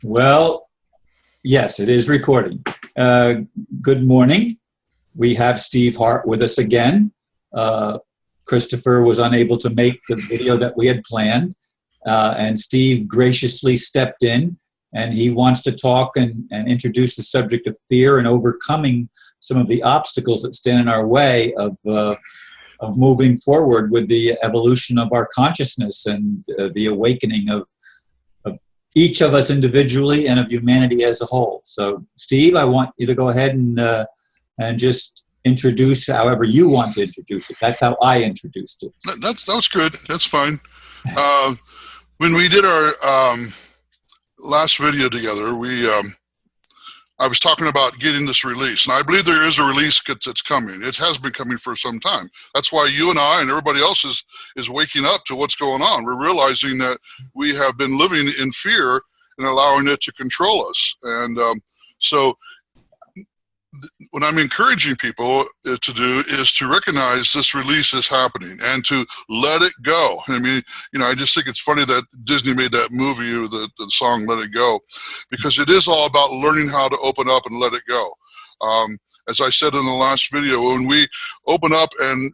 Well, yes, it is recording. Good morning. We have Steve Hart with us again. Christopher was unable to make the video that we had planned, and Steve graciously stepped in, and he wants to talk and introduce the subject of fear and overcoming some of the obstacles that stand in our way of moving forward with the evolution of our consciousness and the awakening of each of us individually and of humanity as a whole. So, Steve, I want you to go ahead and just introduce however you want to introduce it. That's how I introduced it. That's good. That's fine. When we did our last video together, I was talking about getting this release, and I believe there is a release that's coming. It has been coming for some time. That's why you and I and everybody else is waking up to what's going on. We're realizing that we have been living in fear and allowing it to control us. And so what I'm encouraging people to do is to recognize this release is happening and to let it go. I mean, I just think it's funny that Disney made that movie, the song Let It Go, because it is all about learning how to open up and let it go. As I said in the last video, when we open up and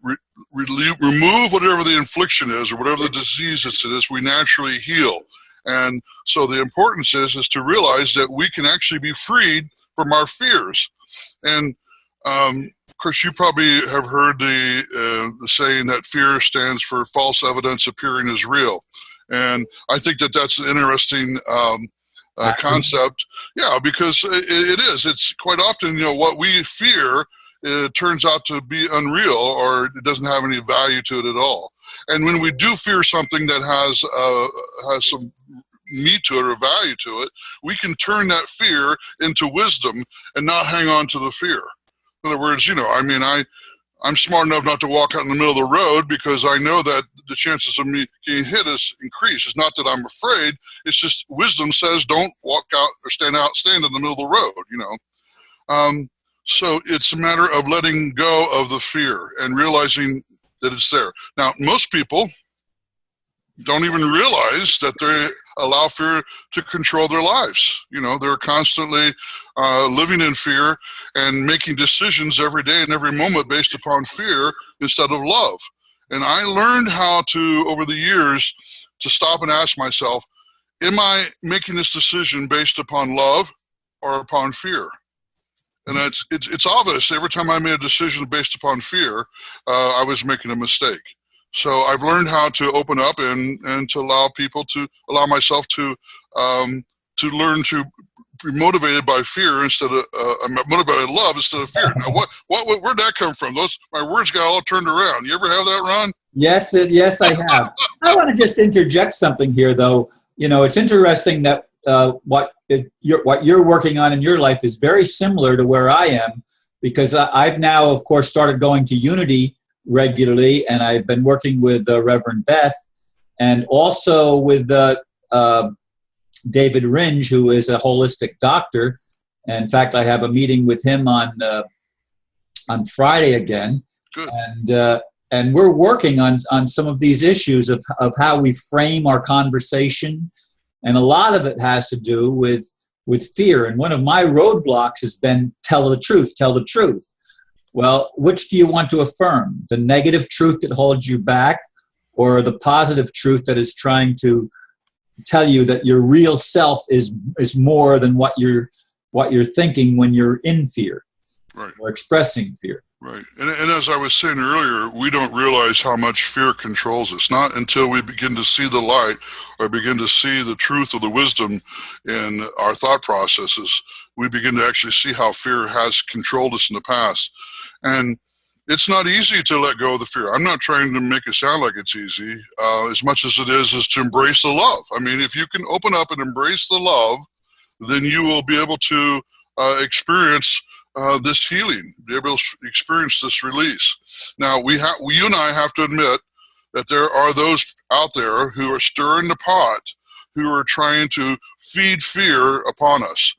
remove whatever the infliction is or whatever the disease it is, we naturally heal. And so the importance is to realize that we can actually be freed from our fears. And of course, you probably have heard the saying that fear stands for false evidence appearing as real. And I think that that's an interesting concept. Yeah, because it is. It's quite often, what we fear, it turns out to be unreal, or it doesn't have any value to it at all. And when we do fear something that has some meat to it or value to it, we can turn that fear into wisdom and not hang on to the fear. In other words, I'm smart enough not to walk out in the middle of the road because I know that the chances of me getting hit is increased. It's not that I'm afraid. It's just wisdom says don't walk out or stand in the middle of the road, So it's a matter of letting go of the fear and realizing that it's there. Now, most people don't even realize that they allow fear to control their lives. They're constantly living in fear and making decisions every day and every moment based upon fear instead of love. And I learned how to, over the years, to stop and ask myself, am I making this decision based upon love or upon fear? And it's obvious every time I made a decision based upon fear, I was making a mistake. So I've learned how to open up and to allow myself to learn to be motivated by fear instead of motivated by love instead of fear. Now, where'd that come from? My words got all turned around. You ever have that, Ron? Yes, I have. I want to just interject something here, though. It's interesting that what you're working on in your life is very similar to where I am, because I've now, of course, started going to Unity regularly, and I've been working with Reverend Beth and also with David Ringe, who is a holistic doctor. And in fact, I have a meeting with him on Friday again. Good. And we're working on some of these issues of how we frame our conversation, and a lot of it has to do with fear. And one of my roadblocks has been tell the truth. Well, which do you want to affirm? The negative truth that holds you back, or the positive truth that is trying to tell you that your real self is more than what you're thinking when you're in fear, right, or expressing fear? Right. And as I was saying earlier, we don't realize how much fear controls us. Not until we begin to see the light or begin to see the truth or the wisdom in our thought processes, we begin to actually see how fear has controlled us in the past. And it's not easy to let go of the fear. I'm not trying to make it sound like it's easy, as much as it is to embrace the love. I mean, if you can open up and embrace the love, then you will be able to experience this healing, be able to experience this release. Now, you and I have to admit that there are those out there who are stirring the pot, who are trying to feed fear upon us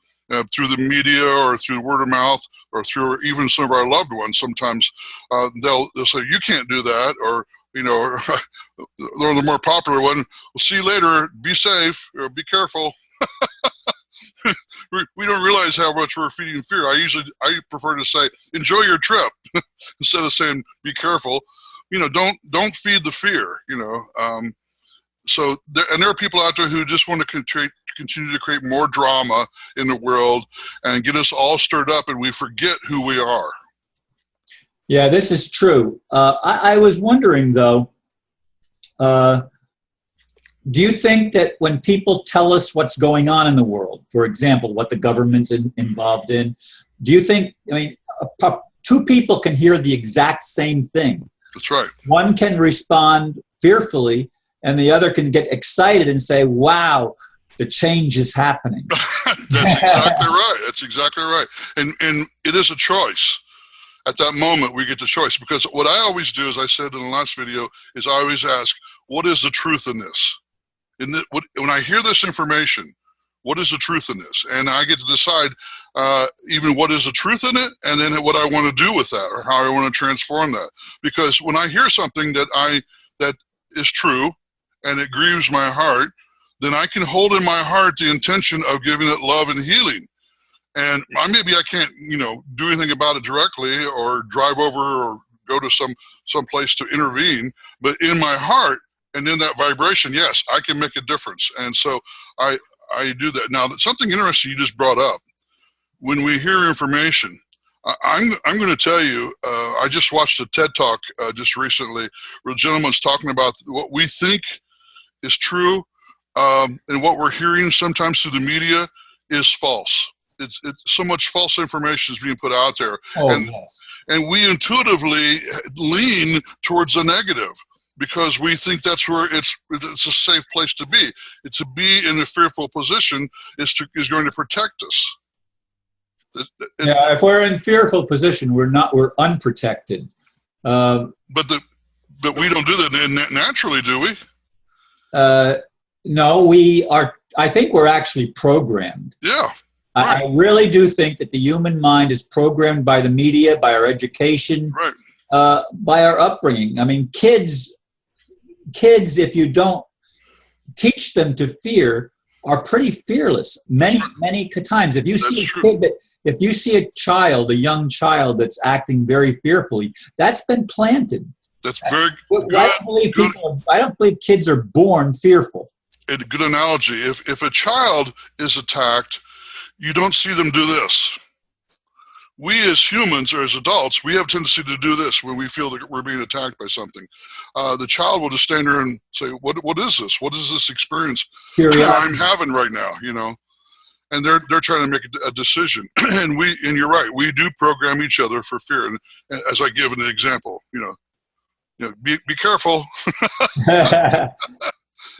through the media or through word of mouth or through even some of our loved ones. Sometimes they'll say, you can't do that, or or the more popular one, we'll see you later, be safe, or be careful. we don't realize how much we're feeding fear. I prefer to say, enjoy your trip instead of saying, be careful. Don't feed the fear, So there are people out there who just want to continue to create more drama in the world and get us all stirred up, and we forget who we are. Yeah, this is true. I was wondering, though, do you think that when people tell us what's going on in the world, for example, what the government's involved in, do you think, two people can hear the exact same thing? That's right. One can respond fearfully, and the other can get excited and say, wow, the change is happening. That's exactly right. That's exactly right. And it is a choice. At that moment, we get the choice. Because what I always do, as I said in the last video, is I always ask, what is the truth in this? When I hear this information, what is the truth in this? And I get to decide even what is the truth in it, and then what I want to do with that, or how I want to transform that. Because when I hear something that is true, and it grieves my heart, then I can hold in my heart the intention of giving it love and healing. And maybe I can't, do anything about it directly, or drive over, or go to some place to intervene. But in my heart and in that vibration, yes, I can make a difference. And so I do that. Now, something interesting you just brought up. When we hear information, I'm going to tell you, I just watched a TED Talk just recently where the gentleman's talking about what we think is true, and what we're hearing sometimes through the media is false. It's so much false information is being put out there. Yes. And we intuitively lean towards the negative because we think that's where it's a safe place to be. To be in a fearful position is going to protect us. Yeah, if we're in fearful position, we're unprotected. But we don't do that naturally, do we? No, we are. I think we're actually programmed. Yeah. Right. I really do think that the human mind is programmed by the media, by our education, right. By our upbringing. I mean, kids, if you don't teach them to fear, are pretty fearless. Many times, if you see a kid if you see a young child that's acting very fearfully, that's been planted. That's very good. I don't believe kids are born fearful. A good analogy. If a child is attacked, you don't see them do this. We as humans or as adults, we have a tendency to do this when we feel that we're being attacked by something. The child will just stand there and say, what is this? What is this experience I'm having right now? And they're trying to make a decision. And you're right, we do program each other for fear. And as I give an example, be careful.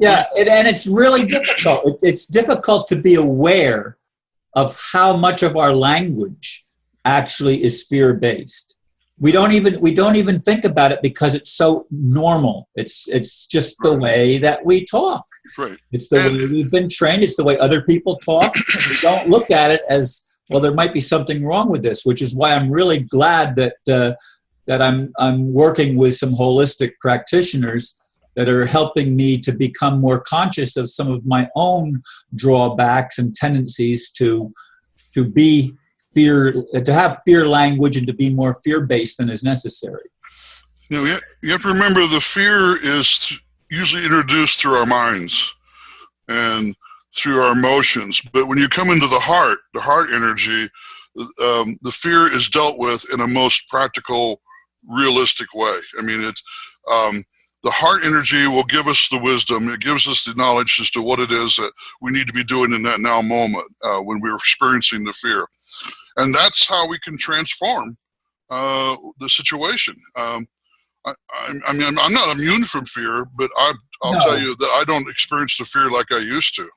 Yeah, and it's really difficult. It's difficult to be aware of how much of our language actually is fear-based. We don't even think about it because it's so normal. It's just the way that we talk. Right. It's the way we've been trained. It's the way other people talk. We don't look at it as, well, there might be something wrong with this, which is why I'm really glad that I'm working with some holistic practitioners that are helping me to become more conscious of some of my own drawbacks and tendencies to have fear language and to be more fear-based than is necessary. You have to remember the fear is usually introduced through our minds and through our emotions. But when you come into the heart energy, the fear is dealt with in a most practical, realistic way. I mean, it's the heart energy will give us the wisdom. It gives us the knowledge as to what it is that we need to be doing in that now moment when we're experiencing the fear. And that's how we can transform the situation. I'm not immune from fear, but I'll tell you that I don't experience the fear like I used to.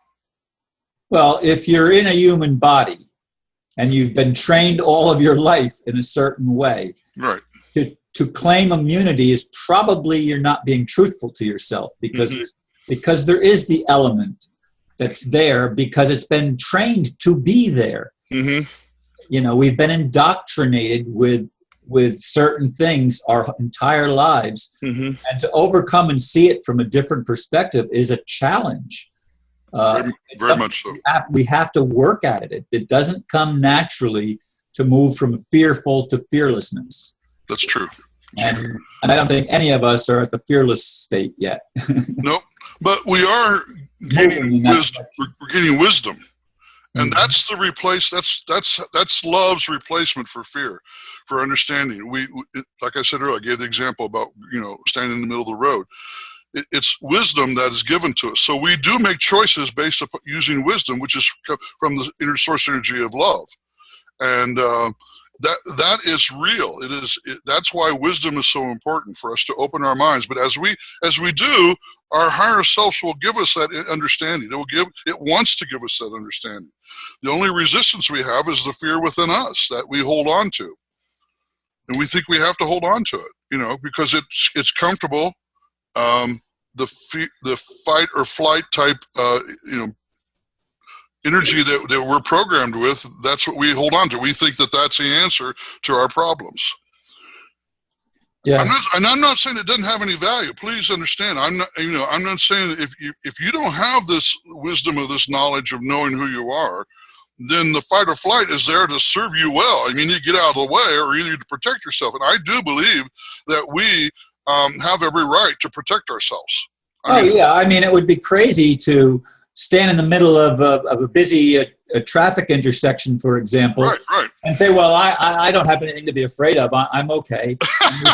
Well, if you're in a human body and you've been trained all of your life in a certain way, right. To claim immunity is probably you're not being truthful to yourself because there is the element that's there because it's been trained to be there. Mm-hmm. We've been indoctrinated with certain things our entire lives, and to overcome and see it from a different perspective is a challenge. Very much so. We have to work at it. It doesn't come naturally to move from fearful to fearlessness. That's true. And I don't think any of us are at the fearless state yet. Nope. But we are gaining wisdom. We're gaining wisdom. And that's the that's love's replacement for fear, for understanding. We like I said earlier, I gave the example about, standing in the middle of the road. It's wisdom that is given to us. So we do make choices based upon using wisdom, which is from the inner source energy of love. And that is real. That's why wisdom is so important for us to open our minds. But as we do, our higher selves will give us that understanding. It wants to give us that understanding. The only resistance we have is the fear within us that we hold on to, and we think we have to hold on to it, because it's comfortable. The fight or flight type, energy that we're programmed with, that's what we hold on to. We think that that's the answer to our problems. Yeah. I'm not saying it doesn't have any value. Please understand. I'm not saying if you don't have this wisdom or this knowledge of knowing who you are, then the fight or flight is there to serve you well. I mean, you get out of the way, or either to protect yourself. And I do believe that we have every right to protect ourselves. I mean, it would be crazy to stand in the middle of a busy traffic intersection, for example, right. and say, well, I don't have anything to be afraid of. I'm okay.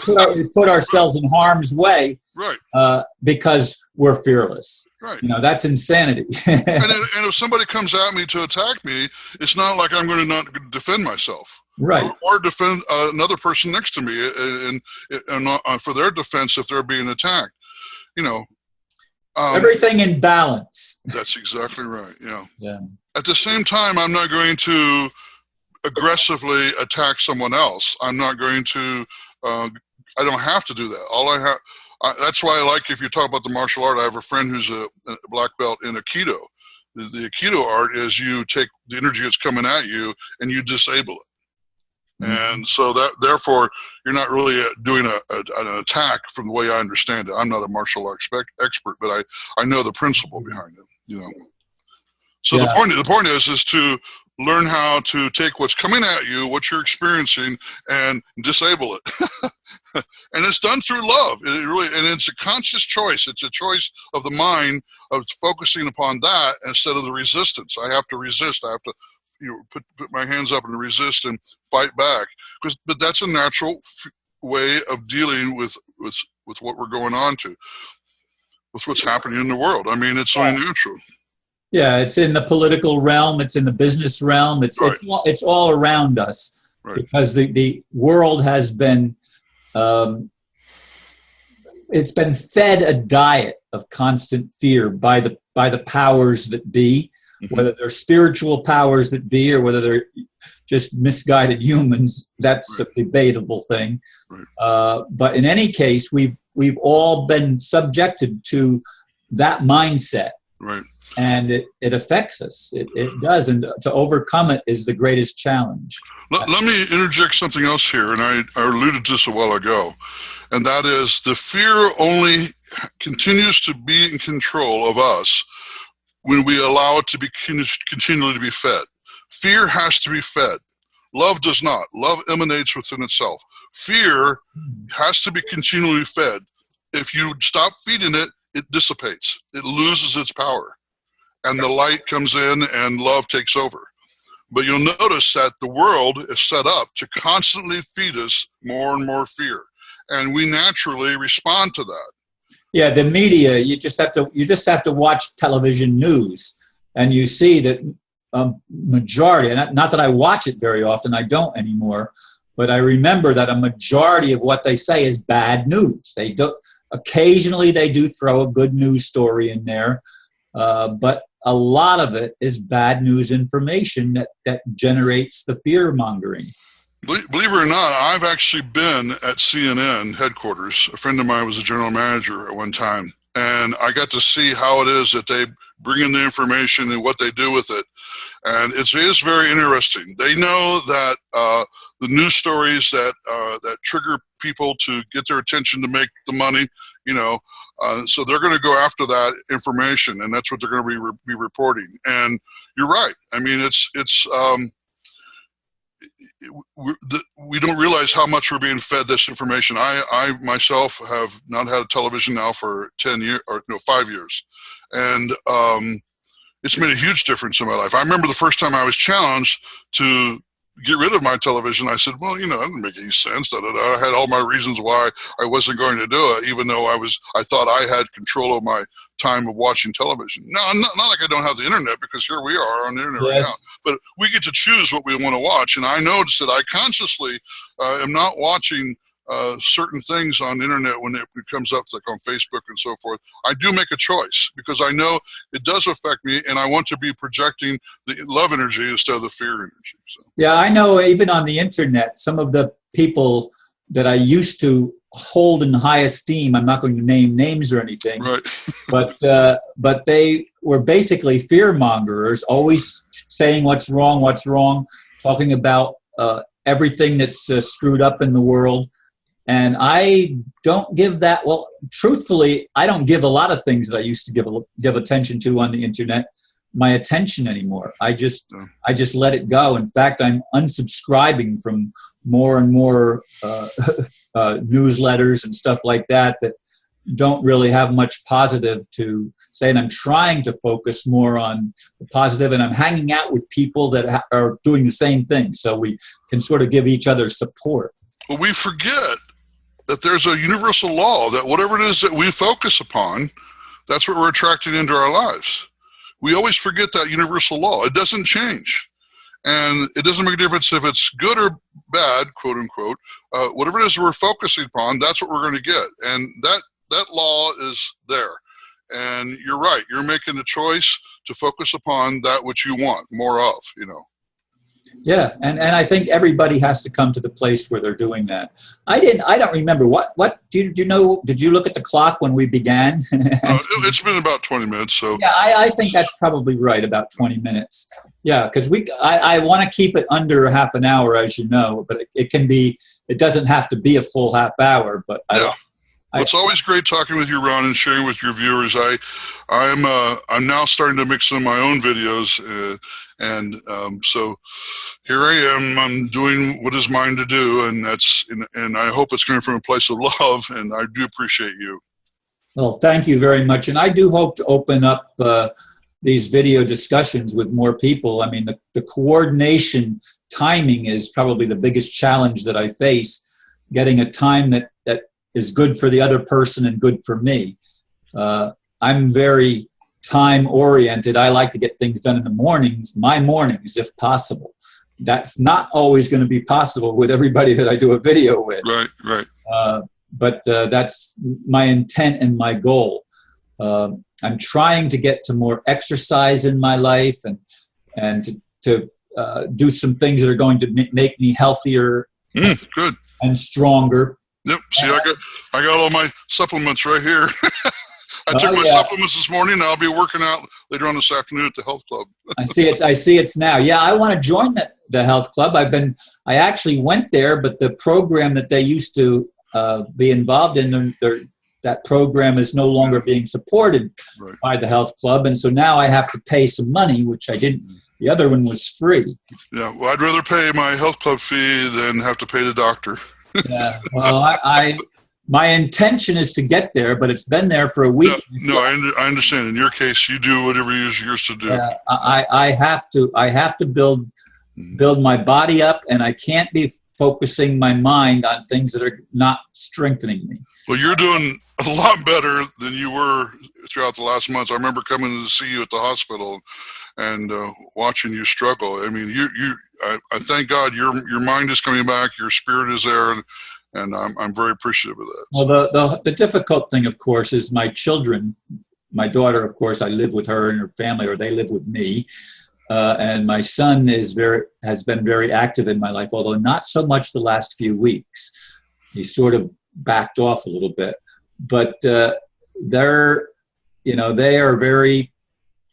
We put ourselves in harm's way, right? Because we're fearless. Right. That's insanity. and if somebody comes at me to attack me, it's not like I'm going to not defend myself. Right. Or defend another person next to me and for their defense if they're being attacked. Everything in balance. That's exactly right. Yeah. At the same time, I'm not going to aggressively attack someone else. I'm not going to. I don't have to do that. That's why I like, if you talk about the martial art, I have a friend who's a black belt in Aikido. The Aikido art is you take the energy that's coming at you and you disable it. And so therefore, you're not really doing an attack from the way I understand it. I'm not a martial arts expert, but I know the principle behind it. So the point is to learn how to take what's coming at you, what you're experiencing, and disable it. And it's done through love. And it's a conscious choice. It's a choice of the mind of focusing upon that instead of the resistance. I have to resist. I have to put my hands up and resist and fight back, but that's a natural way of dealing with what we're going on to, with what's happening in the world. I mean, it's only natural. Yeah, it's in the political realm. It's in the business realm. It's all around us, because the world has been it's been fed a diet of constant fear by the powers that be. Whether they're spiritual powers that be or whether they're just misguided humans, that's a debatable thing. But in any case, we've all been subjected to that mindset. Right. And it affects us. It does. And to overcome it is the greatest challenge. Let me interject something else here, and I alluded to this a while ago, and that is the fear only continues to be in control of us when we allow it to be continually to be fed. Fear has to be fed. Love does not. Love emanates within itself. Fear has to be continually fed. If you stop feeding it, it dissipates. It loses its power. And the light comes in and love takes over. But you'll notice that the world is set up to constantly feed us more and more fear. And we naturally respond to that. Yeah, the media, you just have to watch television news, and you see that majority, and not that I watch it very often, I don't anymore, but I remember that a majority of what they say is bad news. Occasionally they do throw a good news story in there, but a lot of it is bad news information that generates the fear mongering. Believe it or not, I've actually been at CNN headquarters. A friend of mine was a general manager at one time, and I got to see how it is that they bring in the information and what they do with it. And it is very interesting. They know that the news stories that that trigger people to get their attention to make the money, so they're going to go after that information, and that's what they're going to be reporting. And you're right. I mean, we don't realize how much we're being fed this information. I myself have not had a television now for 5 years, and it's made a huge difference in my life. I remember the first time I was challenged to get rid of my television. I said, well, that doesn't make any sense. I had all my reasons why I wasn't going to do it, even though I thought I had control of my time of watching television. No, not like I don't have the internet, because here we are on the internet right now. But we get to choose what we want to watch. And I noticed that I consciously am not watching certain things on the internet when it comes up, like on Facebook and so forth. I do make a choice because I know it does affect me, and I want to be projecting the love energy instead of the fear energy. So. Yeah, I know even on the internet, some of the people that I used to hold in high esteem, I'm not going to name names or anything, right. but they were basically fear mongers, always saying what's wrong, talking about everything that's screwed up in the world. And I don't give that, well, truthfully, I don't give a lot of things that I used to give attention to on the internet my attention anymore. I just let it go. In fact, I'm unsubscribing from more and more newsletters and stuff like that don't really have much positive to say. And I'm trying to focus more on the positive, and I'm hanging out with people that are doing the same thing, so we can sort of give each other support. Well, we forget that there's a universal law that whatever it is that we focus upon, that's what we're attracting into our lives. We always forget that universal law. It doesn't change. And it doesn't make a difference if it's good or bad, quote unquote. Whatever it is we're focusing upon, that's what we're going to get. And that law is there. And you're right. You're making a choice to focus upon that which you want more of, Yeah, and I think everybody has to come to the place where they're doing that. I don't remember what do you know? Did you look at the clock when we began? It's been about 20 minutes. So yeah, I think that's probably right, about 20 minutes. Yeah, because I want to keep it under half an hour, as you know, but it doesn't have to be a full half hour. But yeah. Well, it's always great talking with you, Ron, and sharing with your viewers. I'm now starting to make some of my own videos, so here I am. I'm doing what is mine to do, and and I hope it's coming from a place of love. And I do appreciate you. Well, thank you very much, and I do hope to open up these video discussions with more people. I mean, the coordination timing is probably the biggest challenge that I face. Getting a time that is good for the other person and good for me. I'm very time oriented. I like to get things done in the mornings, my mornings, if possible. That's not always going to be possible with everybody that I do a video with. Right. But that's my intent and my goal. I'm trying to get to more exercise in my life and to do some things that are going to make me healthier good. And stronger. Yep. See, I got all my supplements right here. I took my supplements this morning, and I'll be working out later on this afternoon at the health club. I see it's now. Yeah, I want to join the health club. I actually went there, but the program that they used to be involved in, that program is no longer being supported by the health club, and so now I have to pay some money, which I didn't. The other one was free. Yeah, well, I'd rather pay my health club fee than have to pay the doctor. Yeah, well, my intention is to get there, but it's been there for a week. No, I understand. In your case, you do whatever you're yours to do. Yeah, I have to build my body up, and I can't be focusing my mind on things that are not strengthening me. Well, you're doing a lot better than you were throughout the last months. I remember coming to see you at the hospital and watching you struggle. I mean, I thank God your mind is coming back, your spirit is there, and I'm very appreciative of that. Well, the difficult thing, of course, is my children. My daughter, of course, I live with her and her family, or they live with me. And my son has been very active in my life, although not so much the last few weeks. He sort of backed off a little bit, but they are very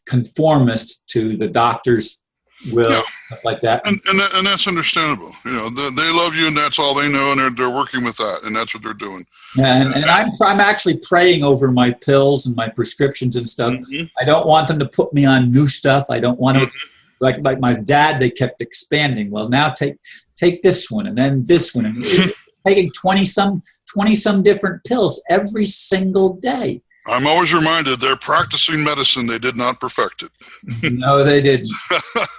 conformist to the doctor's will. stuff like that. And that's understandable. You know, they love you, and that's all they know, and they're working with that, and that's what they're doing. And I'm actually praying over my pills and my prescriptions and stuff. Mm-hmm. I don't want them to put me on new stuff. I don't want to, like my dad, they kept expanding. Well, now take this one and then this one, and taking 20 some different pills every single day. I'm always reminded they're practicing medicine. They did not perfect it. No, they didn't.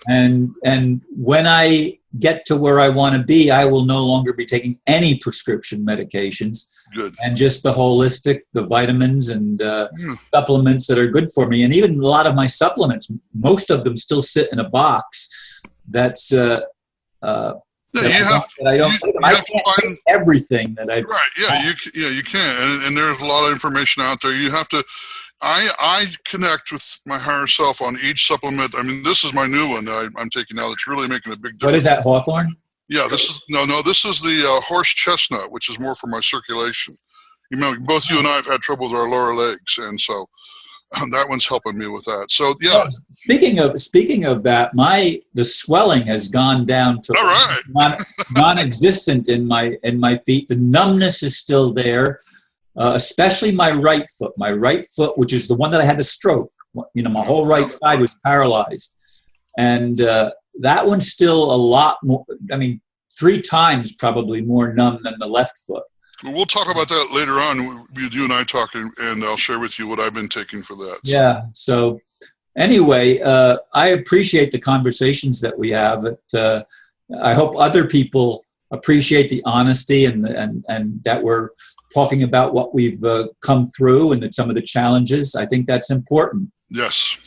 And when I get to where I want to be, I will no longer be taking any prescription medications. Good. And just the holistic, the vitamins and supplements that are good for me. And even a lot of my supplements, most of them still sit in a box that's I don't take them. I can't take everything that I. Right. Yeah. You can. And there's a lot of information out there. You have to. I connect with my higher self on each supplement. I mean, this is my new one that I'm taking now. That's really making a big difference. What is that, Hawthorne? Yeah. This is This is the horse chestnut, which is more for my circulation. You know, both you and I have had trouble with our lower legs, and so that one's helping me with that. So yeah. Speaking of that, the swelling has gone down to all right. non-existent in my feet. The numbness is still there, especially my right foot. My right foot, which is the one that I had the stroke. You know, my whole right side was paralyzed, and that one's still a lot more. I mean, 3 times probably more numb than the left foot. We'll talk about that later on. You and I talk, and I'll share with you what I've been taking for that. So. Yeah. So anyway, I appreciate the conversations that we have. I hope other people appreciate the honesty and that we're talking about what we've come through and some of the challenges. I think that's important. Yes.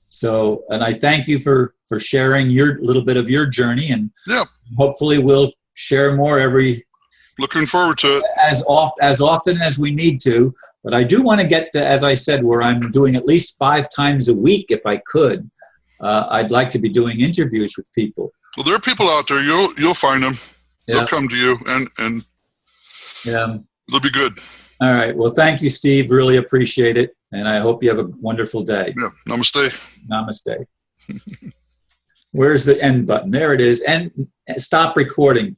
So, and I thank you for sharing your little bit of your journey, and hopefully we'll share more Looking forward to it. As often as we need to. But I do want to get to, as I said, where I'm doing at least 5 times a week if I could. I'd like to be doing interviews with people. Well, there are people out there. You'll find them. Yeah. They'll come to you, and it'll be good. All right. Well, thank you, Steve. Really appreciate it. And I hope you have a wonderful day. Yeah. Namaste. Namaste. Where's the end button? There it is. And stop recording.